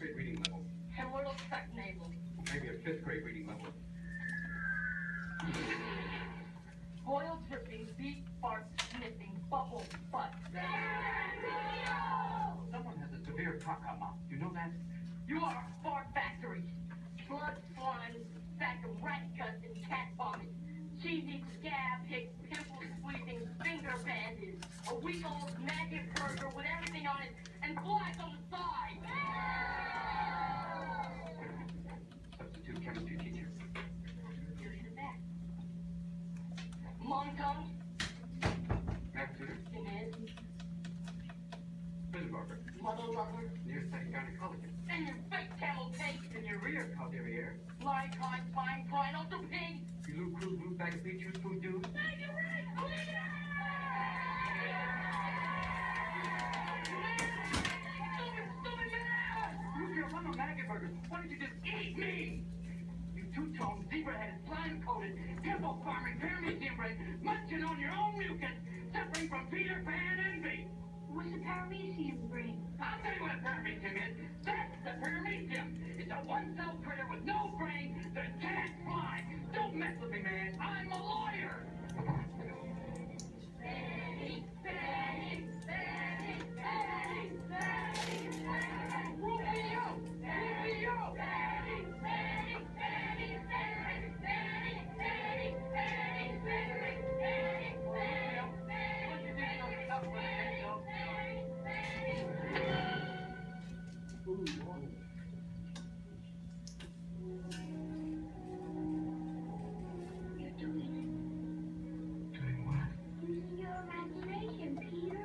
grade reading level. Hemorrhoidal tract navel. Maybe a 5th grade reading level. Boil dripping, beef fart sniffing, bubble butt. Someone has a severe caca mouth. You know that? You are a fart factory. Blood, slime, sack of rat guts and cat vomit. Cheesy scab, hick, pimple squeezing, finger bandage. A week-old maggot burger with everything on it and flies on the side. Substitute chemistry teacher. Here's your back. Monotone. Math tutor. Inez. Prison barber. Mother lover. Nearsighted gynecologist. And your fake camel tape. In your rear, cow derriere. Lie, climb, fine, climb, also pig. You loo, cruise, blue bag of beach, food dude. Look here, I'm a maggot burger. Why don't you just eat me? You two-toned, zebra-headed, slime-coated, pimple farming, pyramid inbred, munching on your own mucus, suffering from Peter Pan envy. What's the paramecium bring? I'll tell you what a paramecium is. That's the paramecium. It's a one-cell critter with no brain that can't fly. Don't mess with me, man. I'm a lawyer. Benny, Benny, Benny, Benny, Benny, Benny. Rufio! Rufio! Benny, Benny, Benny, Benny, Benny, Benny, Benny, Benny, Benny, Rufio! What you doing on the top of the head, though? You're doing Doing what? it. Using your imagination, Peter.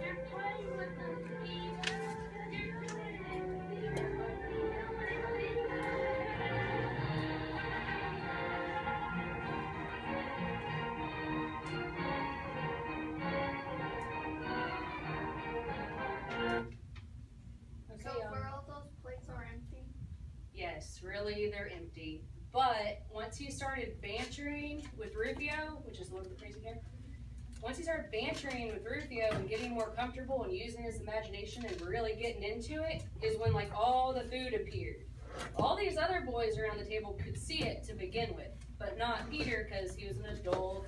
You're playing with us, Peter. You're doing it, Peter. Okay, So where all those plates are empty? yes, really, they're empty. But once he started bantering with Rufio, which is a little bit crazy here, once he started bantering with Rufio and getting more comfortable and using his imagination and really getting into it, is when like all the food appeared. All these other boys around the table could see it to begin with, but not Peter because he was an adult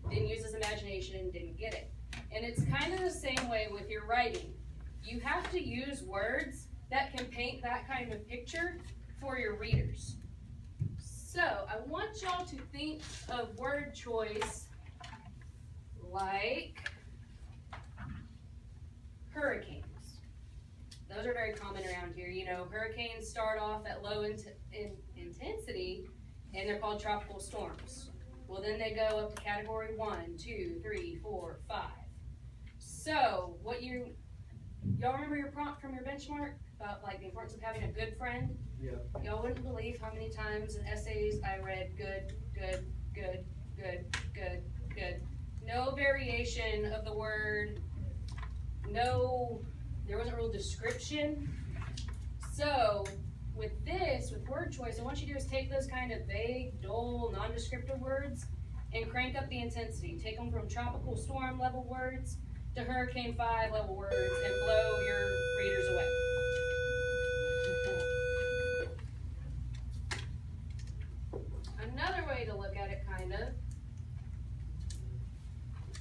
and didn't use his imagination and didn't get it. And it's kind of the same way with your writing. You have to use words that can paint that kind of picture for your readers. So I want y'all to think of word choice like hurricanes. Those are very common around here. You know, hurricanes start off at low intensity and they're called tropical storms. Well, then they go up to category 1, 2, 3, 4, 5. So y'all remember your prompt from your benchmark about like the importance of having a good friend? Yeah. Y'all wouldn't believe how many times in essays I read good, good, good, good, good, good. No variation of the word. There wasn't real description. So with word choice, what I want you to do is take those kind of vague, dull, nondescriptive words and crank up the intensity. Take them from tropical storm level words to Hurricane 5 level words and blow your readers away. Another way to look at it, kind of,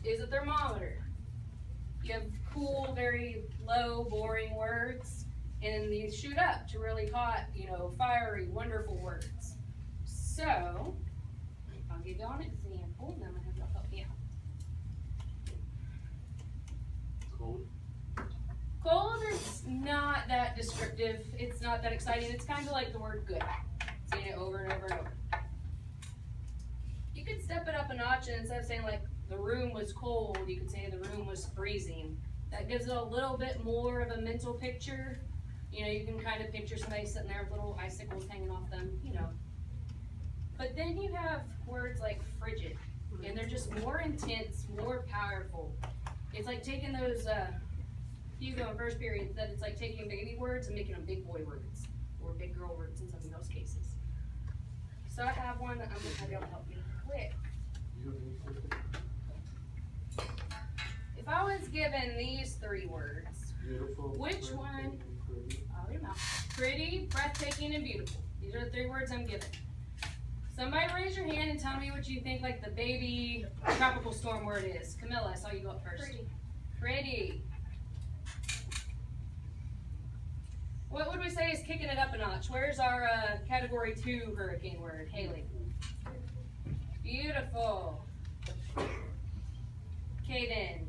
is a thermometer. You have cool, very low, boring words, and these shoot up to really hot, fiery, wonderful words. So, I'll give you an example, and then I'm going to have y'all help me out. Cold. Cold is not that descriptive. It's not that exciting. It's kind of like the word good. Saying it over and over and over. You could step it up a notch and instead of saying like the room was cold, you could say the room was freezing. That gives it a little bit more of a mental picture. You can kind of picture somebody sitting there with little icicles hanging off them, But then you have words like frigid, and they're just more intense, more powerful. It's like taking those, Hugo in first period, that it's like taking baby words and making them big boy words, or big girl words in some of those cases. So I have one that I'm gonna have y'all help me with. If I was given these 3 words, Beautiful. which one? Oh, your mouth. Pretty, breathtaking, and beautiful. These are the 3 words I'm given. Somebody raise your hand and tell me what you think like the baby tropical storm word is. Camilla, I saw you go up first. Pretty. Pretty. What would we say is kicking it up a notch? Where's our category 2 hurricane word? Haley. Beautiful. Kaden.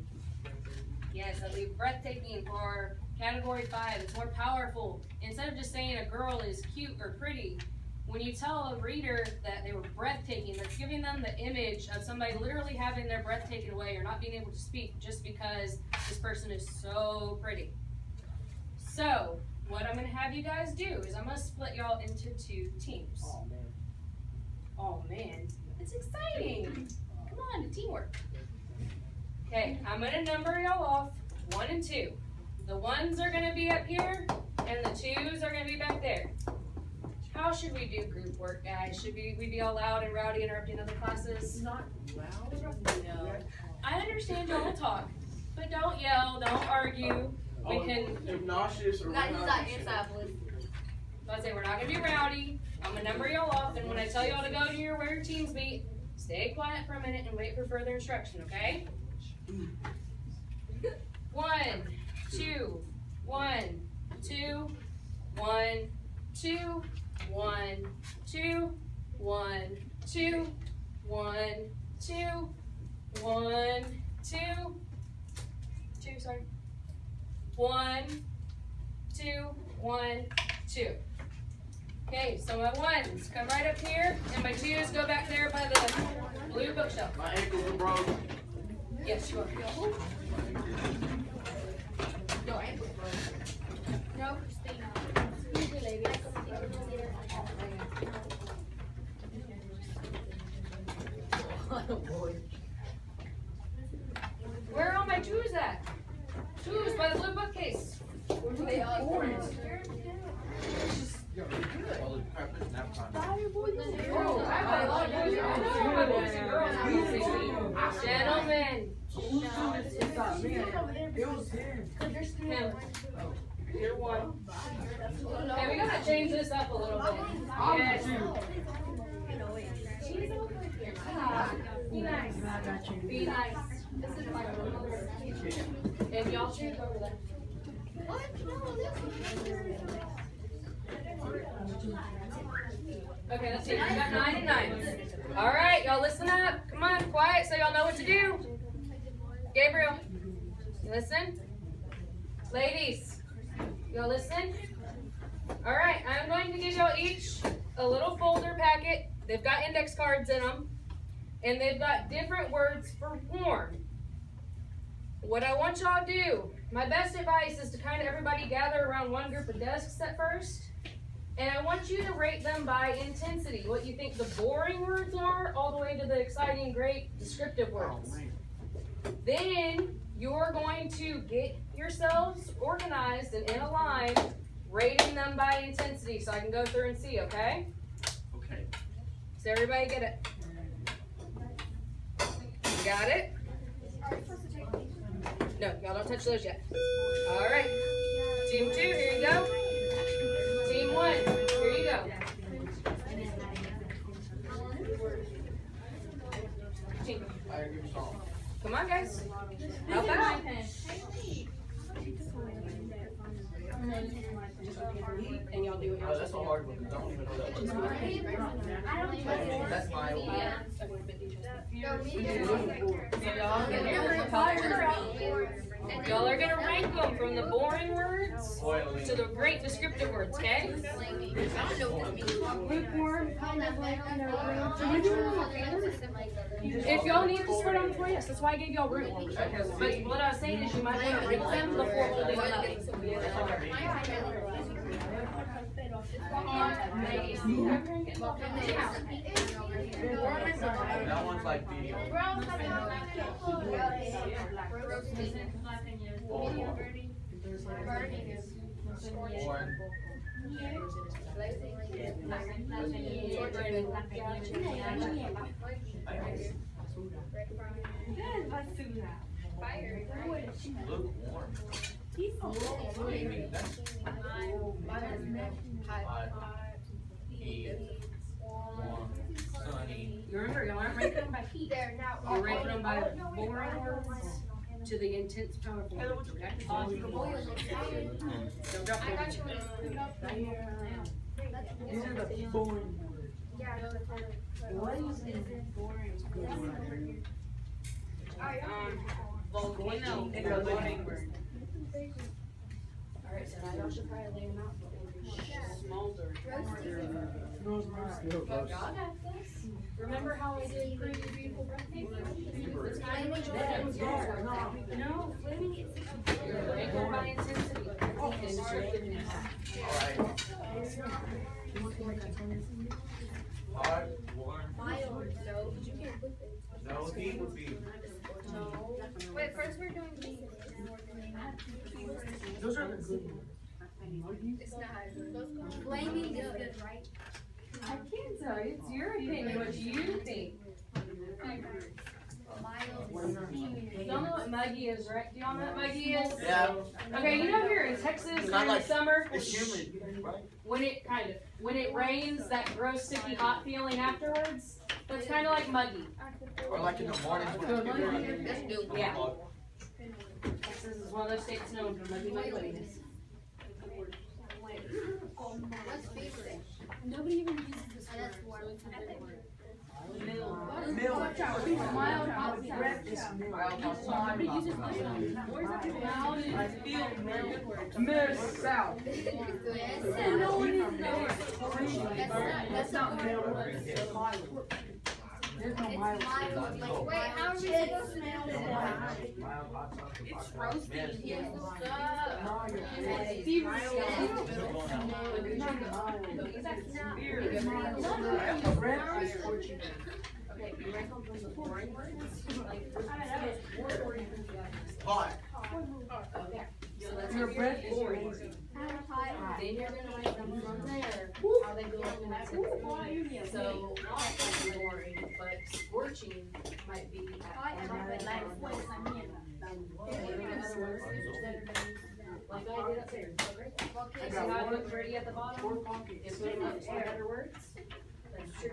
Yes, I leave breathtaking for category 5. It's more powerful. Instead of just saying a girl is cute or pretty, when you tell a reader that they were breathtaking, that's giving them the image of somebody literally having their breath taken away or not being able to speak just because this person is so pretty. So, what I'm going to have you guys do is I'm going to split y'all into 2 teams. Oh, man. Oh man, it's exciting. Come on, the teamwork. Okay, I'm going to number y'all off 1 and 2. The 1s are going to be up here, and the 2s are going to be back there. How should we do group work, guys? Should we be all loud and rowdy interrupting other classes? Not loud. No. I understand y'all will talk, but don't yell, don't argue. We can, Obnoxious or obnoxious. I say we're not gonna be rowdy. I'm gonna number y'all off, and when I tell y'all to go to where your teams meet, stay quiet for a minute and wait for further instruction, okay? 1, 2, 1, 2, 1, 2, 1, 2, 1, 2, 1, 2, 1, 2, 2, sorry. 1, 2, 1, 2. Okay, so my 1s come right up here, and my 2s go back there by the blue bookshelf. My ankles are broken. Yes, you are. No, Christina. Where are all my 2s at? 2s by the blue bookcase. They are orange. Holy crap, it's nap time. Oh, I got a lot of boys. I know my boys and girls. Gentlemen. Him. You're 1. Okay, we gotta change this up a little bit. Yes. Be nice. Be nice. And y'all choose over there. Okay, let's see. We got 9 and 9. All right, y'all listen up. Come on, quiet so y'all know what to do. Gabriel, you listen? Ladies, y'all listen? All right, I'm going to give y'all each a little folder packet. They've got index cards in them, and they've got different words for warm. What I want y'all to do, my best advice is to kind of everybody gather around one group of desks at first, and I want you to rate them by intensity, what you think the boring words are, all the way to the exciting, great, descriptive words. Then you're going to get yourselves organized and in a line, rating them by intensity, so I can go through and see, okay? Okay. Does everybody get it? You got it? No, y'all don't touch those yet. All right. Team 2, here you go. Team 1, here you go. Team. I give you some. Come on, guys. Help out. And y'all do it. Oh, that's a hard one. I don't even know that one. That's my old one. Y'all are gonna rank them from the boring words to the great descriptive words, okay? If y'all need to spread on the floor, yes, that's why I gave y'all room. But what I was saying is you might want to rank them before holding it up. That one's like medium. One. Lukewarm. What do you mean? That's hot. Heat. Warm. Sunny. You remember, y'all aren't ranking them by heat. You're ranking them by boring words to the intense powerful words, okay? Don't drop them. These are the boring words. What is it boring? Volcano. It's a boring word. Alright, so now y'all should probably lay them out. Smolder. Y'all got this. Remember how I did pretty beautiful breathtaking? It's kind of no, you're ranking by intensity. Hot, warm. No, heat would be. Wait, first we're doing these. Those are the good ones. It's not. Flaming is good, right? I can't tell you, it's your opinion, what you think. Y'all know what muggy is, right? Do y'all know what muggy is? Yeah. Okay, you know here in Texas It's during not the like- summer, It's humid, right? when it rains, that gross sticky hot feeling afterwards, that's kind of like muggy. Or like in the morning when Yeah. Texas is one of those states known for muggy mugginess. What's favorite? Nobody even uses this And word, that's warm. so it's a good word. Milk. Mild hot Breath is milk. Nobody uses this one. Mild is feel Milk south. No one is That's not There's no It's mild. mild, like, wait, how are we supposed to know? It's roasting. Breath is fortune. Okay, you rank them from the boring words? Hot. Okay. So that's Your your breath is boring. boring. Then you're gonna rank them from there, how they go up in intensity. So, hot might be boring, but scorching might be at like I did up there. Okay, See so how I put pretty at the bottom? Four pockets. If we have some better words, that's true.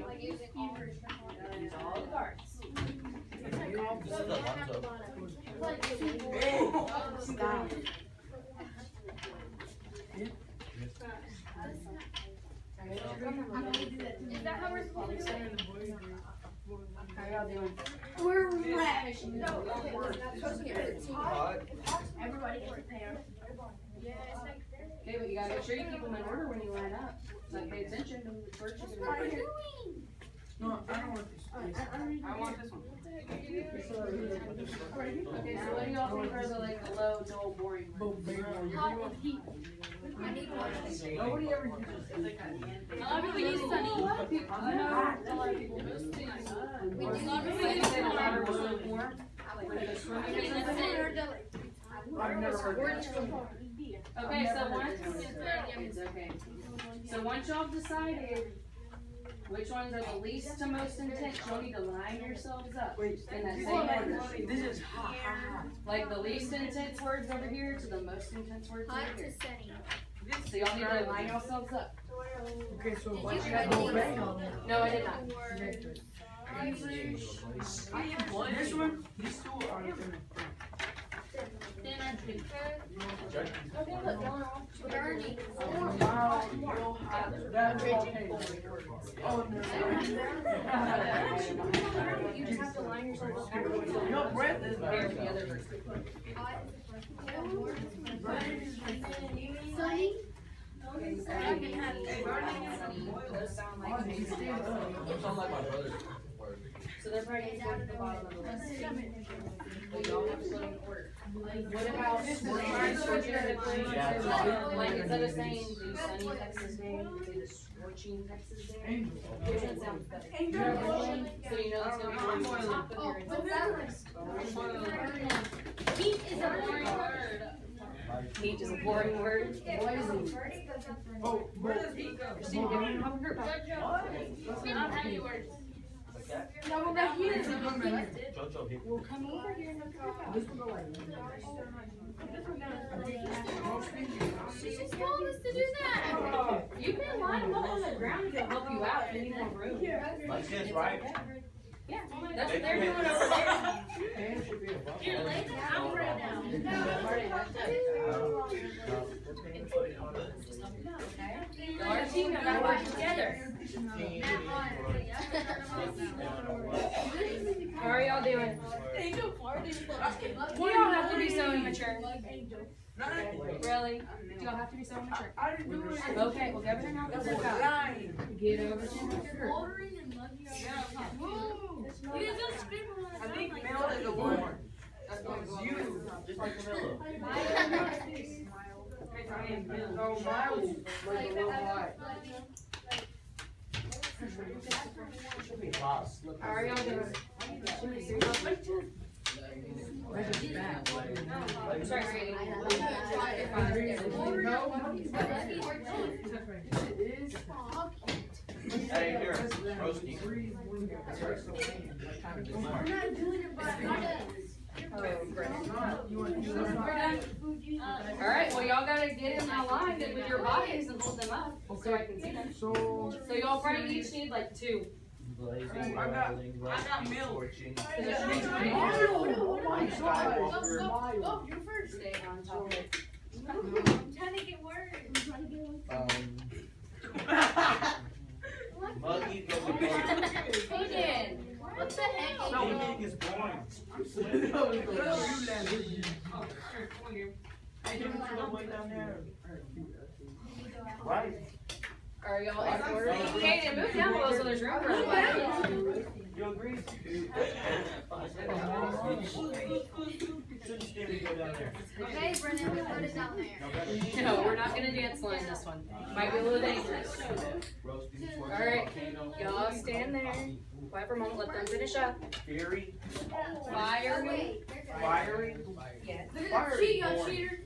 like using all. Use all the cards. This is a lunch of. Stop. Is that how we're supposed to do it? How y'all doing? We're ravishing. No, we're not supposed to get rid of Hot. Everybody get prepared. Yeah, it's like. Okay, but you gotta make sure you keep them in order when you line up. Like pay attention to the first you're What are gonna you do. doing? No, I don't want this. I want this one. Okay, so what do y'all think are the low, dull, boring words? Hot and heat. I need one. Nobody ever uses it. A lot of people use sunny. I know a lot of people use things. We do. Like say the water was lukewarm. I've never heard that. Okay, so once, it's okay. So once y'all have decided which ones are the least to most intense, you'll need to line yourselves up Wait, in that this same order. is hot, hot, hot. Like the least intense words over here to the most intense words Hot over to here. sunny. So y'all need to line yourselves up. Okay, so Did why you should I go write back these? on that? No, I did not. This one, these two are gonna. Okay, look, y'all are all. Burning. Wow, real hot. That's okay. Oh, no. You just have to line yourself up afterwards. Your breath is There, very the other person. Sunny. Those sound like. Those sound like my brother's word. So they're probably towards the bottom of the list. But y'all have to go in order. What about like instead of saying the sunny Texas day, you say the scorching Texas day? Which one sounds better? So you know it's gonna be on the top of your Heat is a boring word. Heat is a boring word. Oh, where does he go? Christine, give me a hug group. I don't have any words. No, we're back here. Jojo hit. We'll come over here and look at This will go like She just told us to do that. You can line them up on the ground if it'll help you out if you need more room. Like this, right? Yeah, that's what they're doing over there. hand should be above. Here, lay them out right now. Y'all are a team, you gotta work together. How are y'all doing? You don't have to be so immature. Really? Do y'all have to be so immature? I didn't do it. Okay, well, get over there now. Get over there. Get over there. You guys don't scream all the I time think like Mel is the one. That's going to you. Just like Camilla. No, Miles like a little high. Should be boss. Look. How are y'all doing? Sorry, Grady. Hey, here, roasting. Alright, well, y'all gotta get in my line with your bodies and hold them up so I can see them. So, So y'all probably each need like 2. Blazing, I got- rolling, I got rusty, milk. scorching. oh my God. Oh, you're first. Stay on top of it. I'm trying to get words. Muggy, go with Muggy. Hayden! What the heck? Steaming is boring. Right. Are y'all in order? Hayden, move down below so there's room for everybody. You agree? Shouldn't steaming go down there. Okay, Brennan, we put it down there. No, we're not gonna dance line this one. Might be a little dangerous. Roasting, scorching, Alright, volcano. y'all stand there. Quiet for a moment, let them finish up. Fury. Fiery. Fiery. Yes. Fiery Y'all boring. cheaters.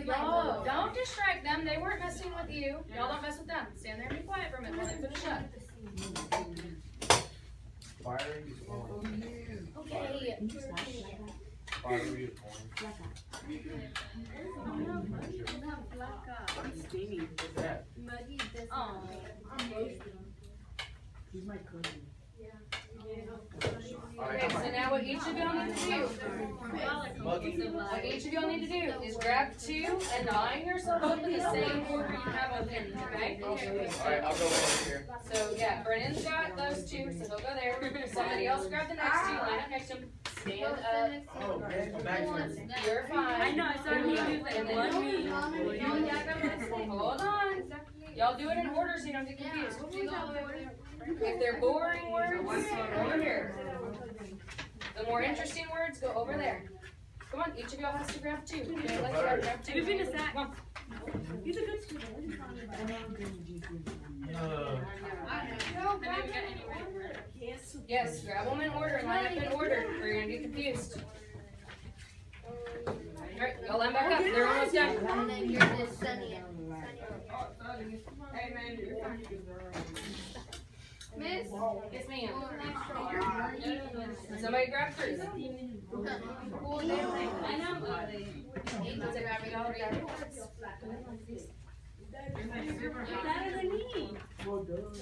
No, don't distract them. They weren't messing with you. Y'all don't mess with them. Stand there and be quiet for a minute while they finish up. Fiery is boring. Okay. Fiery is boring. What's that? He's my cousin. Okay, so now what each of y'all need to do, Muggy. what each of y'all need to do is grab 2 and line yourself up in the same order you have them in, okay? Alright, I'll go over here. So yeah, Brennan's got those 2, so he'll go there. Somebody else grab the next 2, line up next to him. Stand up. Oh, man, come back to me. You're fine. I know, I saw him use like And then- one me. Hold on. Y'all do it in order so you don't get confused. If they're boring words, over here. The more interesting words, go over there. Come on, each of y'all has to grab 2. Okay, let's grab 2. You've been a sack. Come on. He's a good student. Uh, I never got any words. Yes, grab them in order and line up in order, or you're gonna get confused. Alright, y'all line back up. They're almost done. And then you're just Sunny. Miss? Yes, ma'am. Somebody grab 3. I know. Better than me. Well done.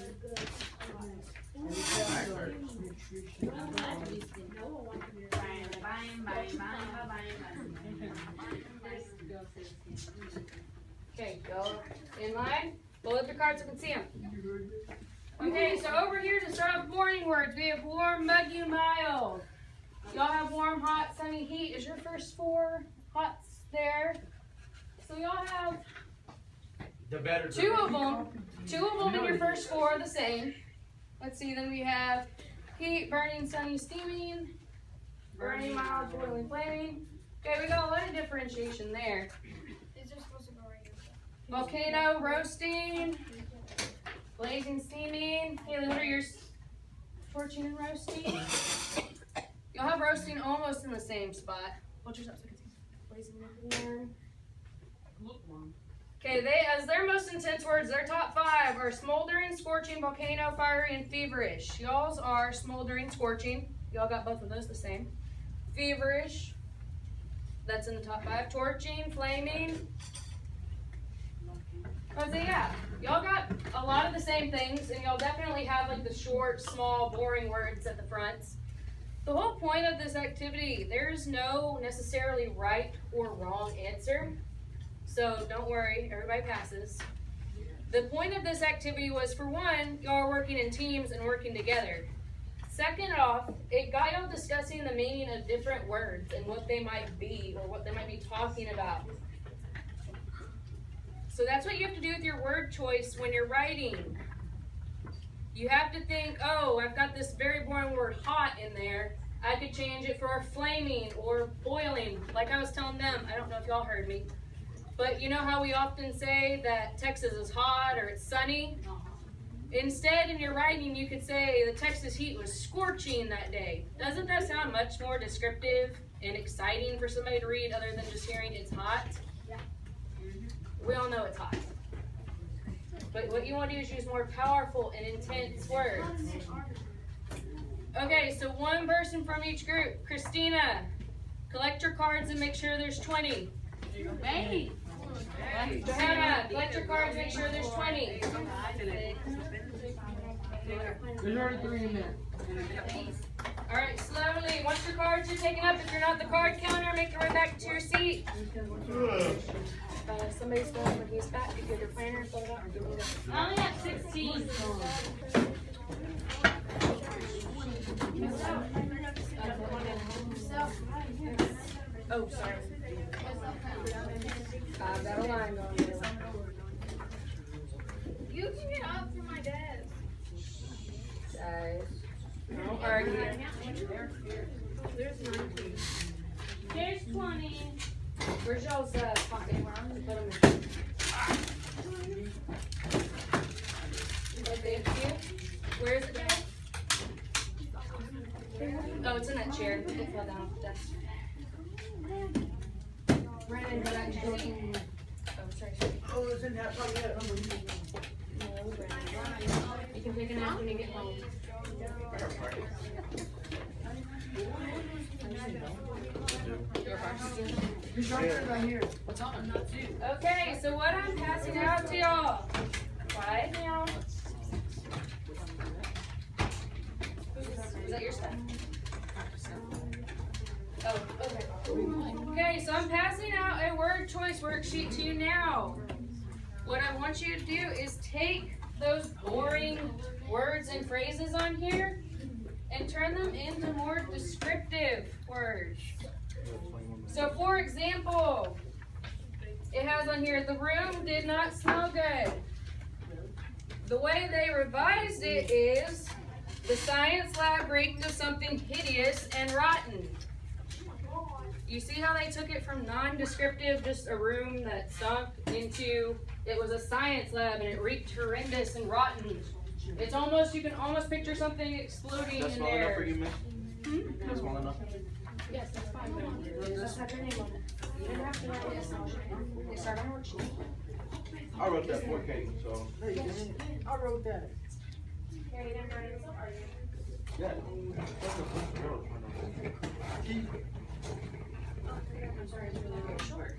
Okay, go in line. Pull up your cards so I can see them. Okay, so over here to start off morning words, we have warm, muggy, mild. Y'all have warm, hot, sunny, heat. Is your first 4 hots there? So y'all have The better. 2 of them. 2 of them in your first 4 are the same. Let's see, then we have heat, burning, sunny, steaming. burning, mild, boiling, flaming. Okay, we got a lot of differentiation there. These are supposed to go right here. Volcano, roasting, blazing, steaming. Haley, what are yours? Torching and roasting. You'll have roasting almost in the same spot. What's yours up so I can see? Blazing, nuclear. Okay, as their most intense words, their top 5 are smoldering, scorching, volcano, fiery, and feverish. Y'all's are smoldering, scorching. Y'all got both of those the same. Feverish, that's in the top 5. Torching, flaming. So yeah, y'all got a lot of the same things, and y'all definitely have like the short, small, boring words at the front. The whole point of this activity, there's no necessarily right or wrong answer. So don't worry, everybody passes. The point of this activity was, for one, y'all are working in teams and working together. Second off, it got y'all discussing the meaning of different words and what they might be or what they might be talking about. So that's what you have to do with your word choice when you're writing. You have to think, oh, I've got this very boring word hot in there. I could change it for flaming or boiling. Like I was telling them, I don't know if y'all heard me. But you know how we often say that Texas is hot or it's sunny? Instead, in your writing, you could say the Texas heat was scorching that day. Doesn't that sound much more descriptive and exciting for somebody to read other than just hearing it's hot? Yeah. We all know it's hot. But what you want to do is use more powerful and intense words. Okay, so one person from each group. Christina, collect your cards and make sure there's 20. Hey. Johanna, collect your cards, make sure there's 20. There's already 3 in there. Alright, slowly. Once your cards are taken up, if you're not the card counter, make your way back to your seat. Somebody's going with these back. You get your planner, fill it out, or give me that. I only have 16. Oh, sorry. I've got a line going there. You can get up from my desk. Guys, don't argue. There's 19. There's 20. Where's y'all's pocket? Put them in. Okay, thank you. Where is it, Dad? Oh, it's in that chair. It fell down off the desk. Brandon, go back to your seat. Oh, sorry. Oh, it's in that probably that number. No, Brandon. You can pick it up when you get home. He's right here. Okay, so what I'm passing out to y'all. Quiet down. Is that your stuff? Oh, okay. Okay, so I'm passing out a word choice worksheet to you now. What I want you to do is take those boring words and phrases on here and turn them into more descriptive words. So for example, it has on here, the room did not smell good. The way they revised it is, the science lab reeked of something hideous and rotten. You see how they took it from non-descriptive, just a room that stunk, into it was a science lab and it reeked horrendous and rotten. It's almost, you can almost picture something exploding That's in small enough there. for you, miss? That's small enough? Yes, that's fine. It does have your name on it. You didn't have to write it. It's start on worksheet. I wrote that for Kate, so. I wrote that. Here, you didn't write it, so are you? Yeah. I'm sorry, it's really short.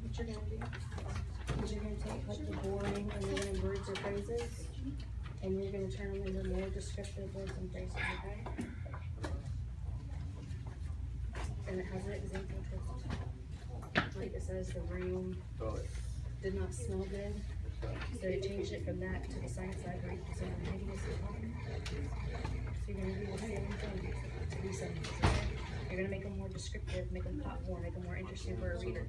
What you're gonna do is you're gonna take like the boring and you're gonna words or phrases and you're gonna turn them into more descriptive words and phrases, okay? And it has an example towards the top. Like it says the room did not smell good. So it changed it from that to the science library to some hideous. So you're gonna do the same thing to these sentences. You're gonna make them more descriptive, make them pop more, make them more interesting for a reader.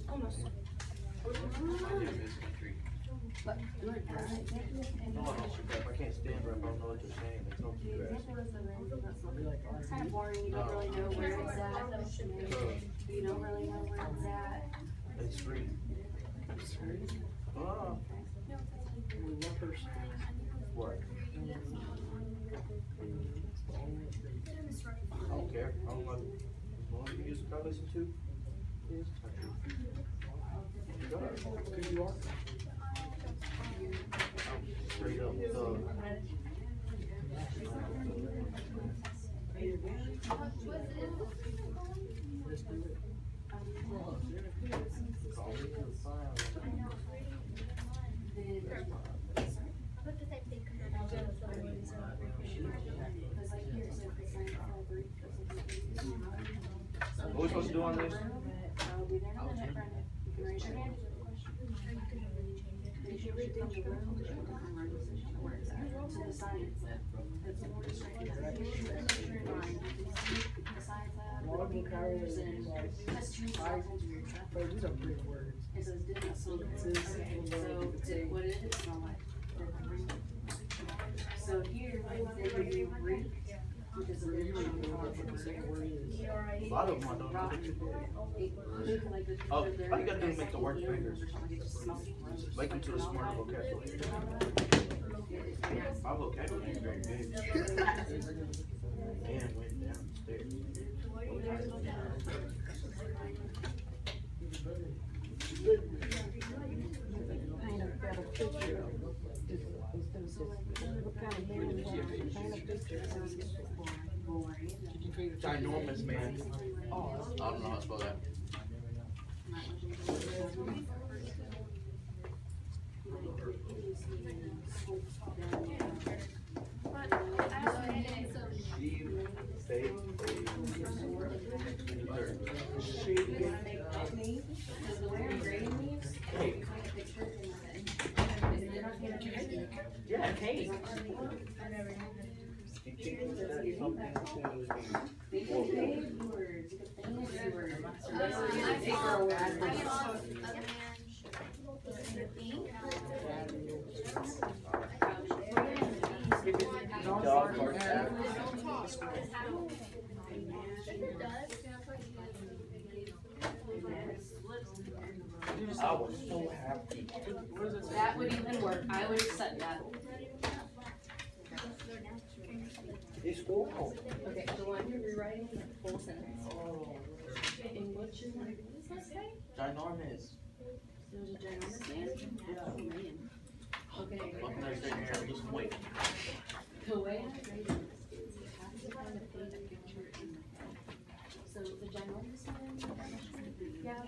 Almost. No, I can't stand rap, I don't know what you're saying, it's no grass. It's kind of boring, you don't really know where it's at. You don't really know where it's at. It's free. Oh. What? I don't care, I don't like, as long as you use the car I listen to, it's country. Because you are. Straight up, call me or file. Put the same thing. What we supposed to do on this? Raise your hand. Did you read the where it's at? To the science lab. It's more restricted. The science lab, working colors and that's 2 lessons. These are big words. It says different sentences, so it's what it is, and I'm like, so here, like, they give you Greek, which is a different A lot of them I don't know what you do. Oh, all you gotta do is make the words bigger. Make them to a smarter vocabulary. My vocabulary is very big. And went downstairs. Paint a better picture of what kind of man you want to paint a picture Ginormous, man. I don't know how to spell that. Yeah, cake. Dog barks at I was so happy. That would even work, I would accept that. It's awful. Okay, the one you're rewriting, the full sentence. And what's your name? Ginormous. There's a ginormous man? Oh, man. Okay. What can I say here? Just wait. The way I grade it is you have to kind of paint a picture in the head. So the ginormous man.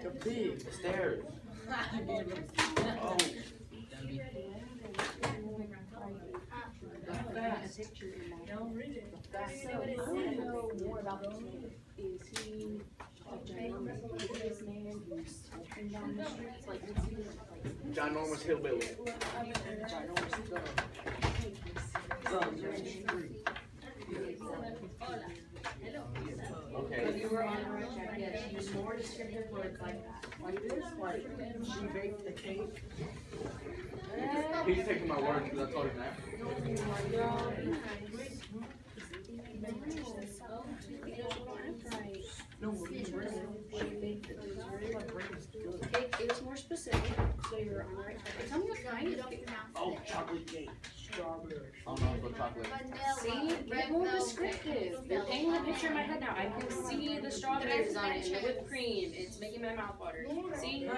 The big. The stairs. Oh. A picture in my head. Don't read it. So I want to know more about this man. Is he a ginormous hideous man who's walking down the streets? Like, what's he like? Ginormous hillbilly. Ginormous dog. Okay. But you were on the right track, yes, use more descriptive words like that. Like this, like she baked the cake. He's taking my word because I told him that. No, she baked it. Cake is more specific, so you're on the right track. Tell me what kind of cake. Oh, chocolate cake. Strawberry. Oh no, it's chocolate. See, get more descriptive. They're painting a picture in my head now. I can see the strawberries on it and the whipped cream. It's making my mouth water. See?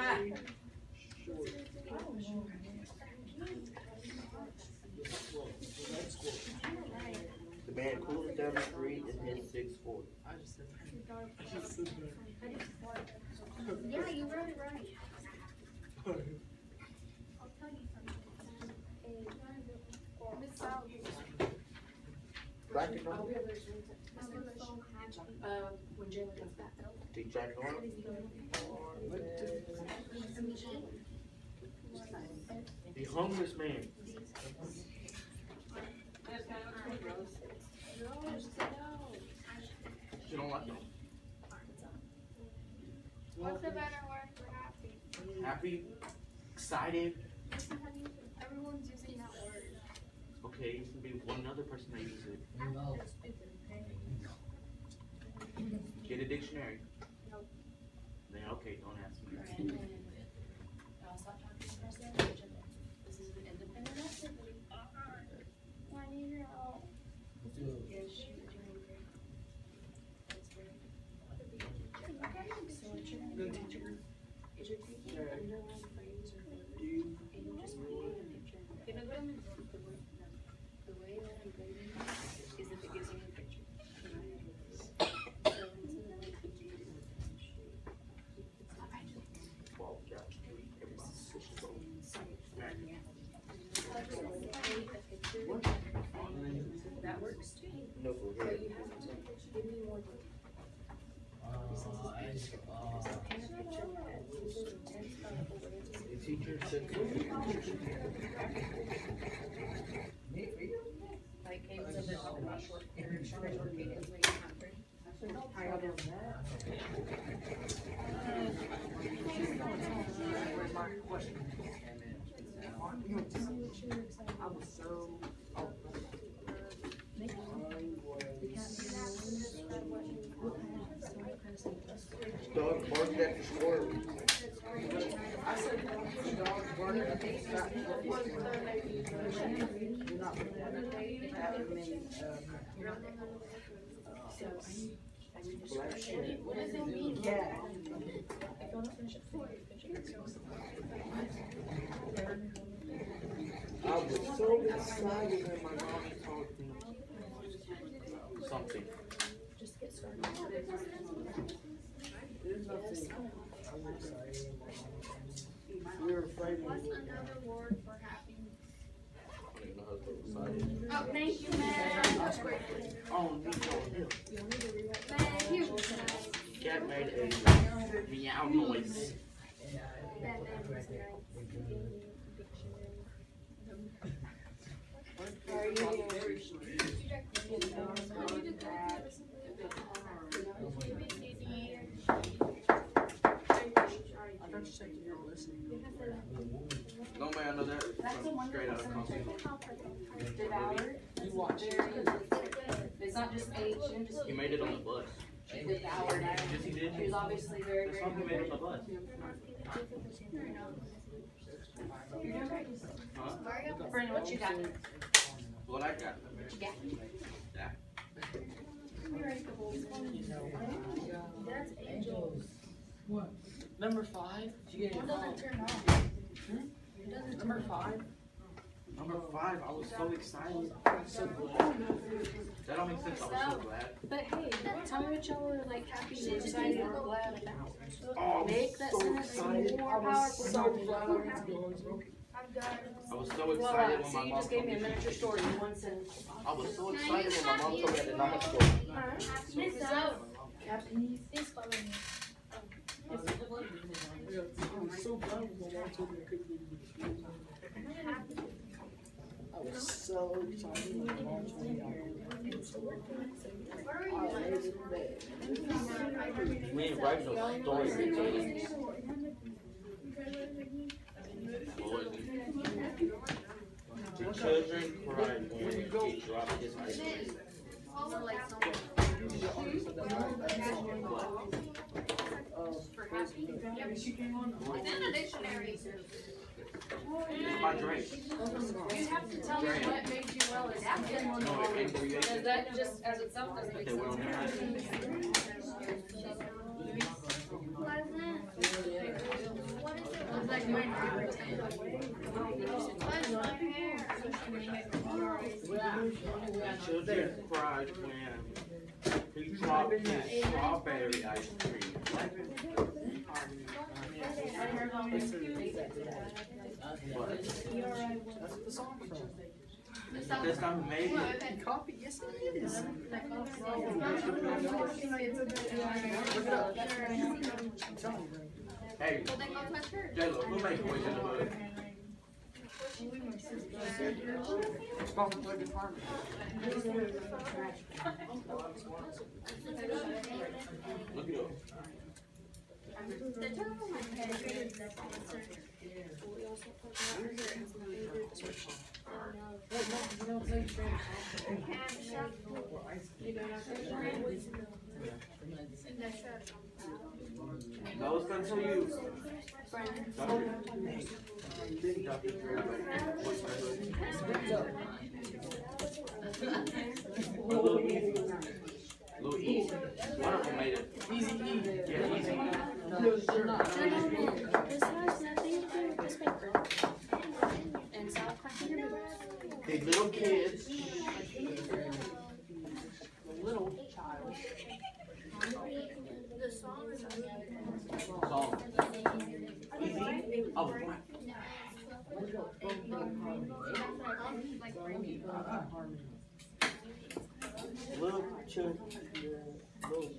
The man cools down the street and hits 640. Yeah, you wrote it right. I'll tell you something. Miss Sal bracket on? When Jalen comes back. Teach Jack Norman? The homeless man. You don't like them? What's a better word for happy? Happy? Excited? Everyone's using that word. Okay, you can be one other person that uses it. Get a dictionary. Then okay, don't ask me. I'll stop talking to myself. This is an independent activity. I need your help. Yes, you're doing great. That's great. So what you're gonna do is you're taking an underlying phrase or word, and you're just putting a picture. The way that I'm grading it is if it gives me a picture. So instead of like the G, Well, yeah. Everybody's so that works too. no for So real. you have to give me more. The teacher said. Like, it was a bit about short periods, short periods, we have to. How y'all doing? Where's my question? I was so. Dog barked at the squirrel. I said, dog barked at the What does it mean? Yeah. I was so excited when my mommy told me something. Just get started. There's nothing. We're afraid. What's another word for happy? I don't know how to get excited. Oh, thank you, man. Oh, no. Thank you. Cat made a meow noise. That man was nice. No man, I know that from straight out of Compton. Devoured. You watch. It's not just H, and just He made it on the bus. devoured. Yes, he did. She was obviously very, That's very why he made it on the hungry. bus. Huh? Brenda, what you got? What I got? What you got? Yeah. That's angels. Number 5? Did you get It doesn't turn on. Number 5? Number 5, I was so excited. So glad. That don't make sense. I was so glad. But hey, tell me what y'all were like happy and excited or glad about. Oh, I was Make that so sentence excited. more I was powerful. so glad. I'm done. I was so Well, excited when so my you mom just gave told me a me. miniature story in one sentence. I was so excited when my mom told me I did not have to go. Miss out. It's following me. I was so glad when my mom told me I couldn't do it. I was so excited when my mom told me I couldn't. We ain't writing no stories. The children cried when he dropped his ice cream. It's in the dictionary. It's my drink. You have to tell me what made you well adapted. No, it came Does that just as itself doesn't make Okay, we don't sense? have that. Pleasant. What is it? It's like my favorite thing. What's my hair? The children cried when he dropped his strawberry ice cream. What? That's what the song's from. This time we made it. Copy, yes it is. Hey, Well, then go to my church. J-Lo, who made Boys in the Hood? Look it up. No, it's gonna tell you. Dr. Dre, Boys in the Hood. Little Easy. Little Easy. One of them made it. Easy E. Yeah, Easy. This has nothing to do with this paper. And stop cracking your boots. The little kids. Little child. The song is Song. Easy. Oh, what? Little children. Little